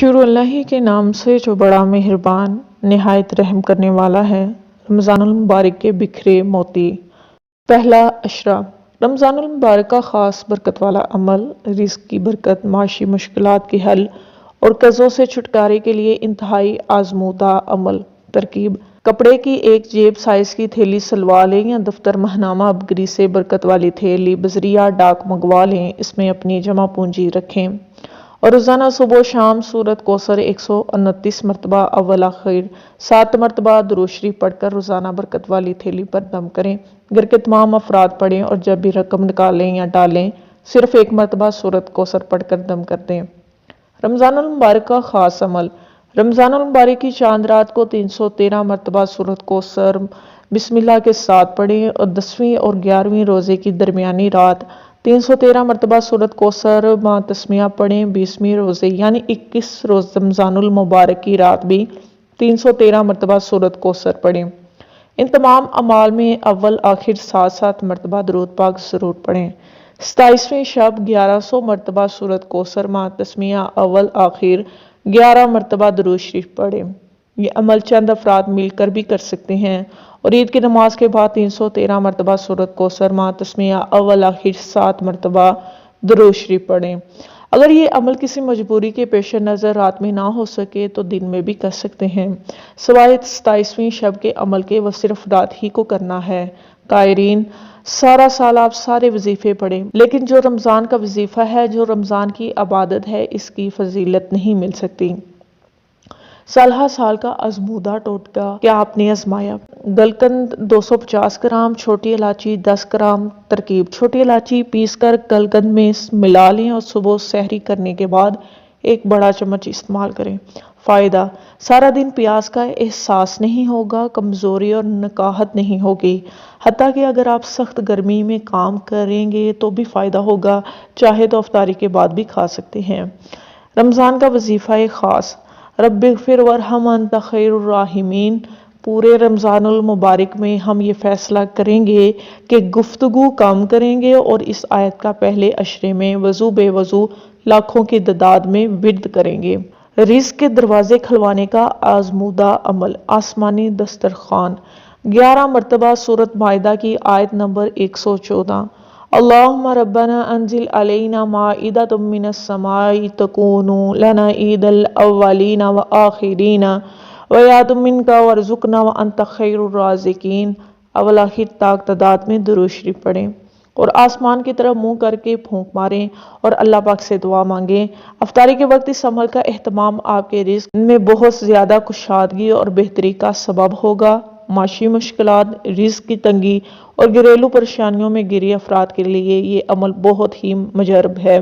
شروع اللہ ہی کے نام سے جو بڑا مہربان نہایت رحم کرنے والا ہے۔ رمضان المبارک کے بکھرے موتی۔ پہلا اشرا۔ رمضان المبارک کا خاص برکت والا عمل، رزق کی برکت، معاشی مشکلات کے حل اور قرضوں سے چھٹکارے کے لیے انتہائی آزمودہ عمل۔ ترکیب: کپڑے کی ایک جیب سائز کی تھیلی سلوا لیں یا دفتر ماہنامہ ابگری سے برکت والی تھیلی بذریعہ ڈاک منگوا لیں، اس میں اپنی جمع پونجی رکھیں اور روزانہ صبح و شام سورۃ کوثر 129 مرتبہ اول آخر 7 مرتبہ درود شریف پڑھ کر روزانہ برکت والی تھیلی پر دم کریں۔ گھر کے تمام افراد پڑھیں اور جب بھی رقم نکالیں یا ڈالیں صرف 1 مرتبہ سورۃ کوثر پڑھ کر دم کر دیں۔ رمضان المبارک کا خاص عمل، رمضان المبارک کی چاند رات کو 313 مرتبہ سورۃ کوثر بسم اللہ کے ساتھ پڑھیں اور 10ویں اور 11ویں روزے کی درمیانی رات 313 مرتبہ سورۃ کوثر مع تسمیہ پڑھیں۔ 20ویں روزے یعنی 21 روز رمضان المبارک کی رات بھی 313 مرتبہ سورۃ کوثر پڑھیں۔ ان تمام اعمال میں اول آخر 7 مرتبہ درود پاک ضرور پڑھیں۔ 27ویں شب 1100 مرتبہ سورۃ کوثر مع تسمیہ اول آخر 11 مرتبہ درود شریف پڑھیں۔ یہ عمل چند افراد مل کر بھی کر سکتے ہیں اور عید کی نماز کے بعد 313 مرتبہ سورۃ کوثر مع تسمیہ اول آخر 7 مرتبہ درود شریف پڑھیں۔ اگر یہ عمل کسی مجبوری کے پیش نظر رات میں نہ ہو سکے تو دن میں بھی کر سکتے ہیں، سوائے 27ویں شب کے عمل کے وہ صرف رات ہی کو کرنا ہے۔ قائرین، سارا سال آپ سارے وظیفے پڑھیں لیکن جو رمضان کا وظیفہ ہے، جو رمضان کی عبادت ہے، اس کی فضیلت نہیں مل سکتی۔ سالہ سال کا آزمودہ ٹوٹکا کیا آپ نے آزمایا؟ گلقند 250 گرام، چھوٹی الائچی 10 گرام۔ ترکیب: چھوٹی الائچی پیس کر گلقند میں ملا لیں اور صبح سحری کرنے کے بعد 1 بڑا چمچ استعمال کریں۔ فائدہ: سارا دن پیاس کا احساس نہیں ہوگا، کمزوری اور نکاہت نہیں ہوگی، حتیٰ کہ اگر آپ سخت گرمی میں کام کریں گے تو بھی فائدہ ہوگا، چاہے تو افطاری کے بعد بھی کھا سکتے ہیں۔ رمضان کا وظیفہ خاص، رب اغفر وارحم وانت خیر الراحمین۔ پورے رمضان المبارک میں ہم یہ فیصلہ کریں گے کہ گفتگو کم کریں گے اور اس آیت کا پہلے عشرے میں وضو بے وضو لاکھوں کی تعداد میں ورد کریں گے۔ رزق کے دروازے کھلوانے کا آزمودہ عمل، آسمانی دسترخوان۔ 11 مرتبہ سورۃ مائدہ کی آیت نمبر 114۔ اللہم ربنا انزل علینا مائدۃ من السماء تکون لنا عید الاولین والآخرین وآیۃ منک وارزقنا وانت خیر الرازقین۔ اول آخر تاک تعداد میں درود شریف پڑھیں اور آسمان کی طرف منہ کر کے پھونک ماریں اور اللہ پاک سے دعا مانگیں۔ افطاری کے وقت اس عمل کا اہتمام آپ کے رزق میں بہت زیادہ کشادگی اور بہتری کا سبب ہوگا۔ معاشی مشکلات، رزق کی تنگی اور گھریلو پریشانیوں میں گھری افراد کے لیے یہ عمل بہت ہی مجرب ہے۔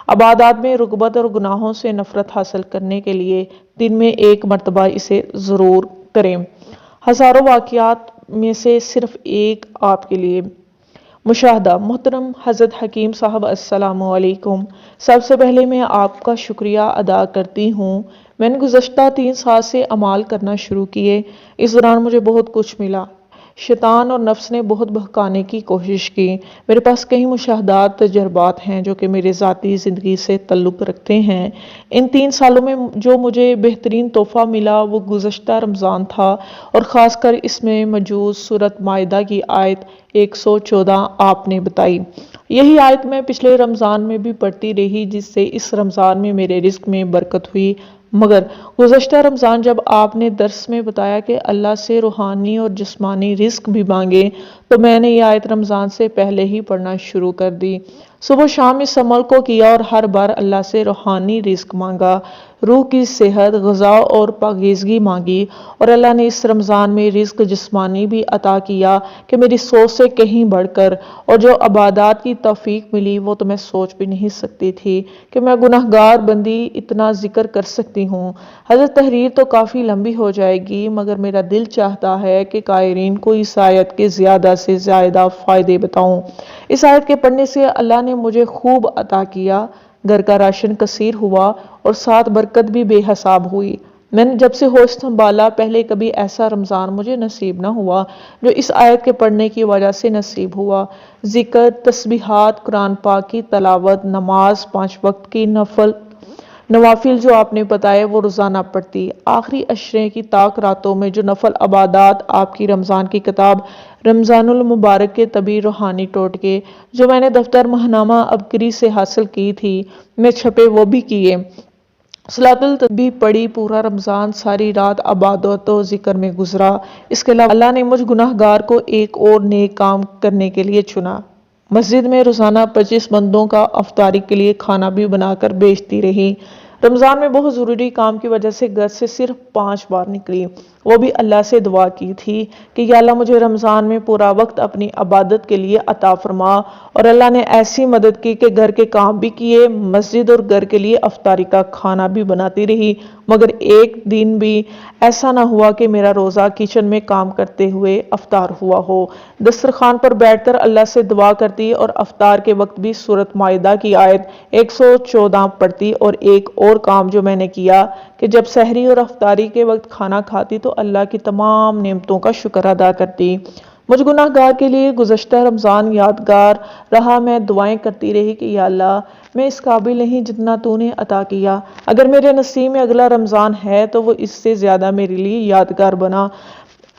عبادات میں رغبت اور گناہوں سے نفرت حاصل کرنے کے لیے دن میں 1 مرتبہ اسے ضرور کریں۔ ہزاروں واقعات میں سے صرف ایک آپ کے لیے۔ مشاہدہ: محترم حضرت حکیم صاحب السلام علیکم۔ سب سے پہلے میں آپ کا شکریہ ادا کرتی ہوں۔ میں نے گزشتہ 3 سال سے اعمال کرنا شروع کیے، اس دوران مجھے بہت کچھ ملا۔ شیطان اور نفس نے بہت بہکانے کی کوشش کی۔ میرے پاس کئی مشاہدات، تجربات ہیں جو کہ میرے ذاتی زندگی سے تعلق رکھتے ہیں۔ ان 3 سالوں میں جو مجھے بہترین تحفہ ملا وہ گزشتہ رمضان تھا اور خاص کر اس میں موجود سورۃ مائدہ کی آیت 114 آپ نے بتائی۔ یہی آیت میں پچھلے رمضان میں بھی پڑھتی رہی جس سے اس رمضان میں میرے رزق میں برکت ہوئی، مگر گزشتہ رمضان جب آپ نے درس میں بتایا کہ اللہ سے روحانی اور جسمانی رزق بھی مانگے تو میں نے یہ آیت رمضان سے پہلے ہی پڑھنا شروع کر دی۔ صبح شام اس عمل کو کیا اور ہر بار اللہ سے روحانی رزق مانگا، روح کی صحت، غذا اور پاکیزگی مانگی اور اللہ نے اس رمضان میں رزق جسمانی بھی عطا کیا کہ میری سوچ سے کہیں بڑھ کر، اور جو عبادات کی توفیق ملی وہ تو میں سوچ بھی نہیں سکتی تھی کہ میں گناہگار بندی اتنا ذکر کر سکتی ہوں۔ حضرت تحریر تو کافی لمبی ہو جائے گی مگر میرا دل چاہتا ہے کہ قائرین کو اس آیت کے زیادہ سے زیادہ فائدے بتاؤں۔ اس آیت کے پڑھنے سے اللہ نے مجھے خوب عطا کیا، گھر کا راشن کثیر ہوا اور ساتھ برکت بھی بے حساب ہوئی۔ میں نے جب سے ہوش سنبھالا پہلے کبھی ایسا رمضان مجھے نصیب نہ ہوا جو اس آیت کے پڑھنے کی وجہ سے نصیب ہوا۔ ذکر، تسبیحات، قرآن پاک کی تلاوت، نماز، 5 وقت کی نفل نوافل جو آپ نے بتائے وہ روزانہ پڑھتی، آخری عشرے کی طاق راتوں میں جو نفل عبادات آپ کی رمضان کی کتاب رمضان المبارک کے طبی روحانی ٹوٹکے جو میں نے دفتر ماہنامہ عبقری سے حاصل کی تھی میں چھپے وہ بھی کیے، صلاۃ التسبیح پڑھی، پورا رمضان ساری رات عبادت و ذکر میں گزرا۔ اس کے علاوہ اللہ نے مجھ گناہ گار کو ایک اور نیک کام کرنے کے لیے چنا، مسجد میں روزانہ 25 بندوں کا افطاری کے لیے کھانا بھی بنا کر بیچتی رہی۔ رمضان میں بہت ضروری کام کی وجہ سے گھر سے صرف 5 بار نکلی، وہ بھی اللہ سے دعا کی تھی کہ یا اللہ مجھے رمضان میں پورا وقت اپنی عبادت کے لیے عطا فرما، اور اللہ نے ایسی مدد کی کہ گھر کے کام بھی کیے، مسجد اور گھر کے لیے افطاری کا کھانا بھی بناتی رہی، مگر ایک دن بھی ایسا نہ ہوا کہ میرا روزہ کچن میں کام کرتے ہوئے افطار ہوا ہو۔ دسترخوان پر بیٹھ کر اللہ سے دعا کرتی اور افطار کے وقت بھی سورۃ مائدہ کی آیت 114 پڑھتی، اور ایک اور کام جو میں نے کیا کہ جب سحری اور افطاری کے وقت کھانا کھاتی تو اللہ کی تمام نعمتوں کا شکر ادا کرتی۔ مجھ گناہ گار کے لیے گزشتہ رمضان یادگار رہا، میں دعائیں کرتی رہی کہ یا اللہ میں اس قابل نہیں جتنا تو نے عطا کیا، اگر میرے نصیب میں اگلا رمضان ہے تو وہ اس سے زیادہ میرے لیے یادگار بنا،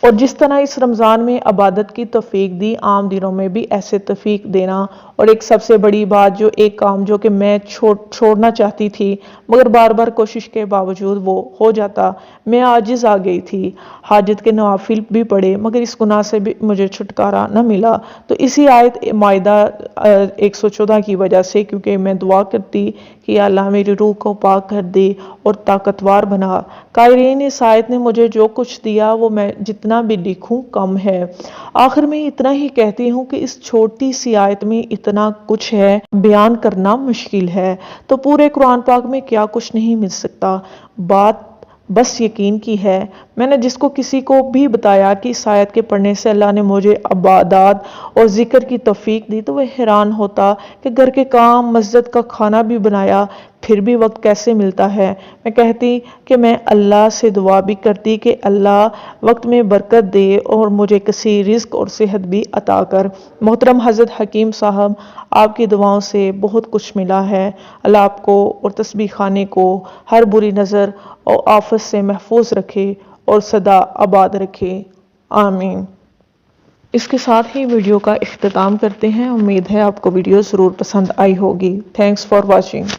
اور جس طرح اس رمضان میں عبادت کی توفیق دی عام دنوں میں بھی ایسے توفیق دینا، اور ایک سب سے بڑی بات جو ایک کام جو کہ میں چھوڑنا چاہتی تھی مگر بار بار کوشش کے باوجود وہ ہو جاتا، میں عاجز آ گئی تھی، حاجت کے نوافل بھی پڑھے مگر اس گناہ سے بھی مجھے چھٹکارا نہ ملا، تو اسی آیت مائدہ 114 کی وجہ سے کیونکہ میں دعا کرتی کہ یا اللہ میری روح کو پاک کر دے اور طاقتور بنا۔ قائرین اس آیت نے مجھے جو کچھ دیا وہ میں جتنا بھی لکھوں کم ہے۔ آخر میں اتنا ہی کہتی ہوں کہ اس چھوٹی سی آیت میں اتنا کچھ ہے بیان کرنا مشکل ہے، تو پورے قرآن پاک میں کیا کچھ نہیں مل سکتا، بات بس یقین کی ہے۔ میں نے جس کو کسی کو بھی بتایا کہ اس آیت کے پڑھنے سے اللہ نے مجھے عبادات اور ذکر کی توفیق دی تو وہ حیران ہوتا کہ گھر کے کام، مسجد کا کھانا بھی بنایا، پھر بھی وقت کیسے ملتا ہے۔ میں کہتی کہ میں اللہ سے دعا بھی کرتی کہ اللہ وقت میں برکت دے اور مجھے کثیر رزق اور صحت بھی عطا کر۔ محترم حضرت حکیم صاحب، آپ کی دعاؤں سے بہت کچھ ملا ہے، اللہ آپ کو اور تسبیح خانے کو ہر بری نظر اور آفت سے محفوظ رکھے اور سدا آباد رکھے، آمین۔ اس کے ساتھ ہی ویڈیو کا اختتام کرتے ہیں، امید ہے آپ کو ویڈیو ضرور پسند آئی ہوگی۔ Thanks for watching.